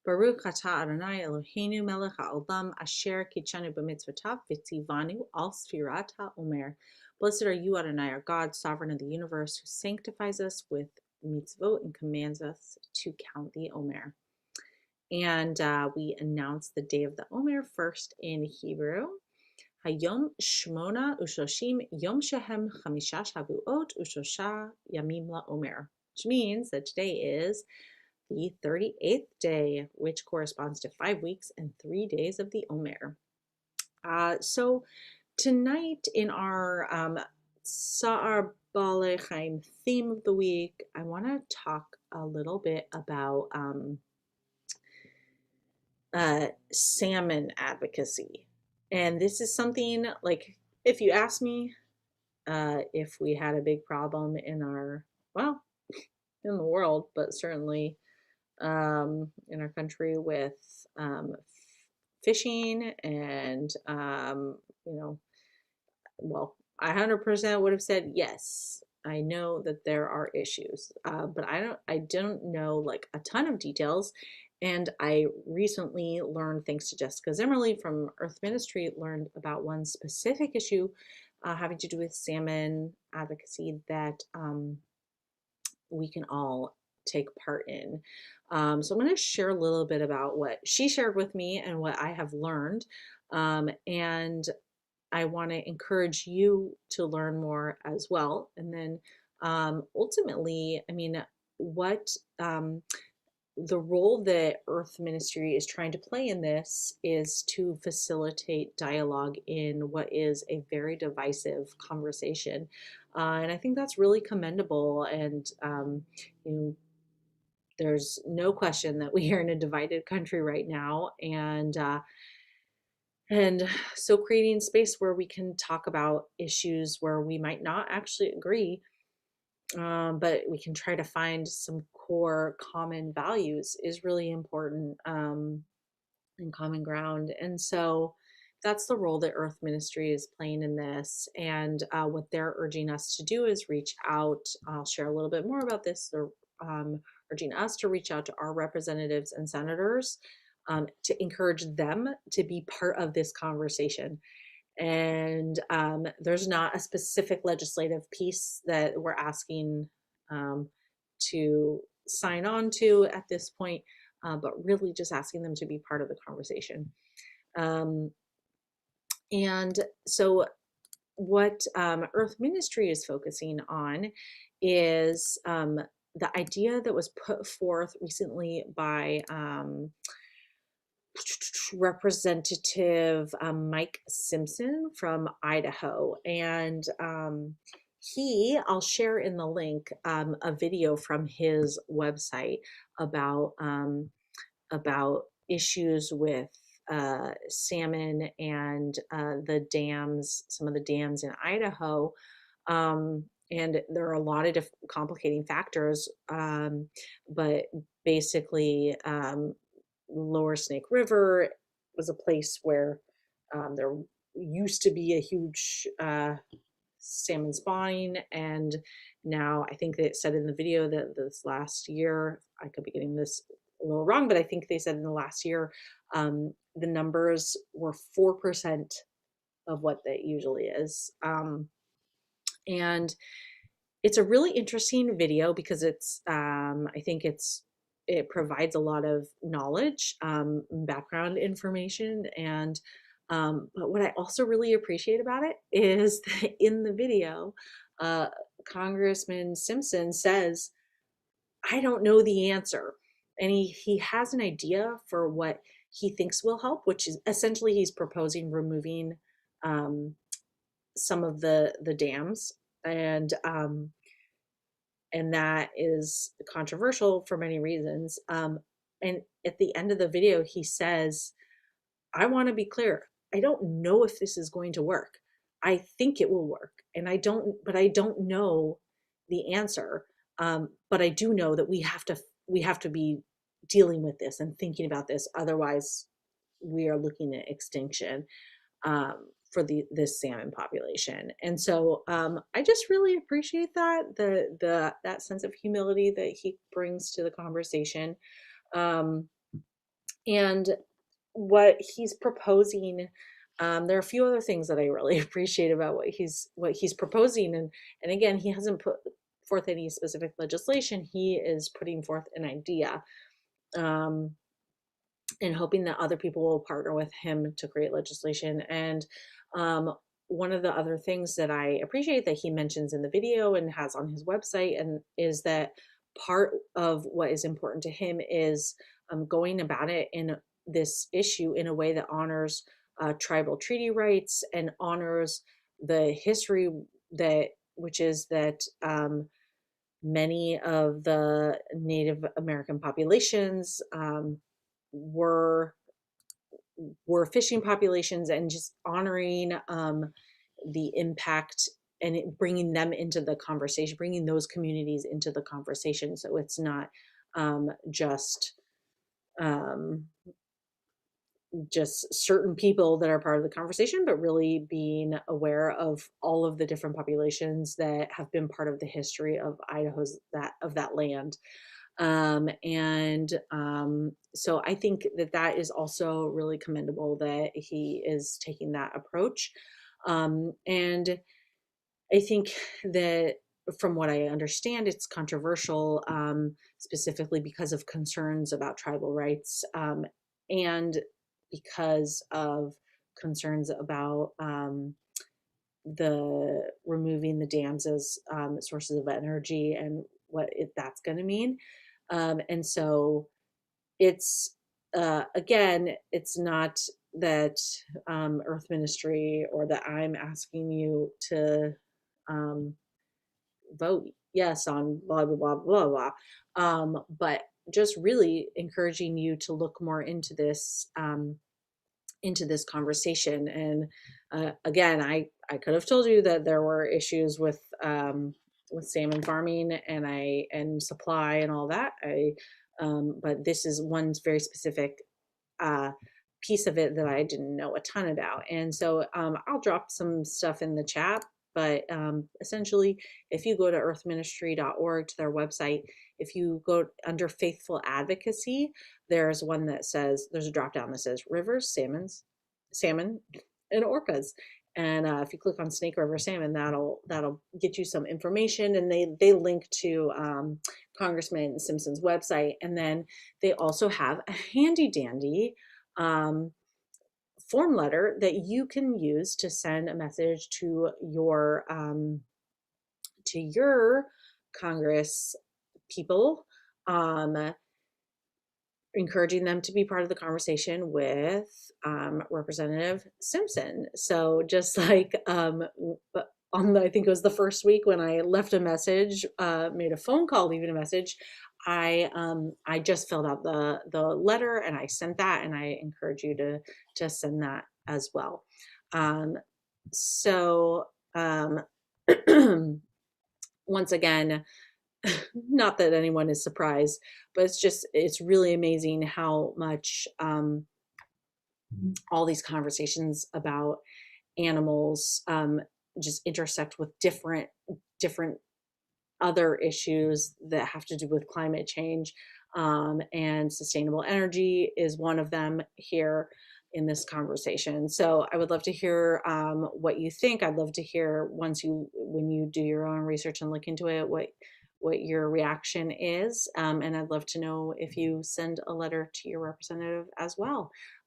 Baruch atah Adonai Eloheinu melech haolam asher kitshanu b'mitzvotav v'tzivanu al sfirat ha'omer. Blessed are you, Adonai, our God, sovereign of the universe, who sanctifies us with mitzvot and commands us to count the Omer. And we announce the day of the Omer first in Hebrew. Hayom Shmona Ushoshim Yom Shehem Chamisha Shavuot Ushosha Yamim LaOmer, which means that today is the 38th day, which corresponds to 5 weeks and 3 days of the Omer. So tonight in our Sa'ar Bale Chaim theme of the week, I want to talk a little bit about salmon advocacy. And this is something like, if you ask me if we had a big problem in well, in the world, but certainly in our country with fishing and, well, I 100% would have said yes. I know that there are issues, but I don't know like a ton of details. And I recently learned, thanks to Jessica Zimmerly from Earth Ministry, learned about one specific issue having to do with salmon advocacy that we can all take part in. So I'm going to share a little bit about what she shared with me and what I have learned. And I want to encourage you to learn more as well. And then ultimately, I mean, what the role that Earth Ministry is trying to play in this is to facilitate dialogue in what is a very divisive conversation. And I think that's really commendable. And, you know, there's no question that we are in a divided country right now. And so creating space where we can talk about issues where we might not actually agree, but we can try to find some core common values is really important, and common ground. And so that's the role that Earth Ministry is playing in this. And what they're urging us to do is reach out. I'll share a little bit more about this. They're urging us to reach out to our representatives and senators, to encourage them to be part of this conversation. And there's not a specific legislative piece that we're asking to sign on to at this point, but really just asking them to be part of the conversation. Um, and so, what Earth Ministry is focusing on is the idea that was put forth recently by Representative Mike Simpson from Idaho. And I'll share in the link a video from his website about about issues with salmon and the dams, some of the dams in Idaho. And there are a lot of different complicating factors, but basically, Lower Snake River was a place where there used to be a huge salmon spawning, and now I think they said in the video that this last year, I could be getting this a little wrong, but I think they said in the last year the numbers were 4% of what that usually is. And it's a really interesting video because I think it provides a lot of knowledge, background information, and but what I also really appreciate about it is that in the video, uh, Congressman Simpson says, "I don't know the answer," and he has an idea for what he thinks will help, which is essentially he's proposing removing um, some of the dams, and that is controversial for many reasons. And at the end of the video, he says, "I want to be clear. I don't know if this is going to work. I think it will work, and but I don't know the answer. But I do know that we have to be dealing with this and thinking about this. Otherwise, we are looking at extinction." For this salmon population. And so I just really appreciate that sense of humility that he brings to the conversation. Um, And what he's proposing, there are a few other things that I really appreciate about what he's proposing, and again, he hasn't put forth any specific legislation. He is putting forth an idea, um, and hoping that other people will partner with him to create legislation. And um, one of the other things that I appreciate that he mentions in the video and has on his website, and is that part of what is important to him is going about it in this issue in a way that honors tribal treaty rights and honors the history, that which is that many of the Native American populations were were fishing populations, and just honoring the impact, and bringing them into the conversation, bringing those communities into the conversation, so it's not just um, just certain people that are part of the conversation, but really being aware of all of the different populations that have been part of the history of that land. So I think that that is also really commendable that he is taking that approach. And I think that, from what I understand, it's controversial, specifically because of concerns about tribal rights, and because of concerns about the removing the dams as sources of energy, and that's going to mean. And so it's again, it's not that Earth Ministry, or that I'm asking you to um, vote yes on blah blah blah blah blah, but just really encouraging you to look more into this conversation. And again, I could have told you that there were issues with salmon farming, and supply and all that. But this is one very specific uh, piece of it that I didn't know a ton about. And so I'll drop some stuff in the chat. But essentially, if you go to earthministry.org, to their website, if you go under faithful advocacy, there's one that says, there's a drop down that says rivers, salmon, and orcas. And if you click on Snake River Salmon, that'll get you some information, and they link to Congressman Simpson's website, and then they also have a handy dandy um, form letter that you can use to send a message to your Congress people, um, encouraging them to be part of the conversation with Representative Simpson. So just like I think it was the first week when I left a message, made a phone call, leaving a message, I just filled out the letter and I sent that, and I encourage you to send that as well. So once again, not that anyone is surprised, but it's really amazing how much all these conversations about animals just intersect with different other issues that have to do with climate change, and sustainable energy is one of them here in this conversation. So I would love to hear what you think. I'd love to hear, when you do your own research and look into it, what your reaction is. And I'd love to know if you send a letter to your representative as well.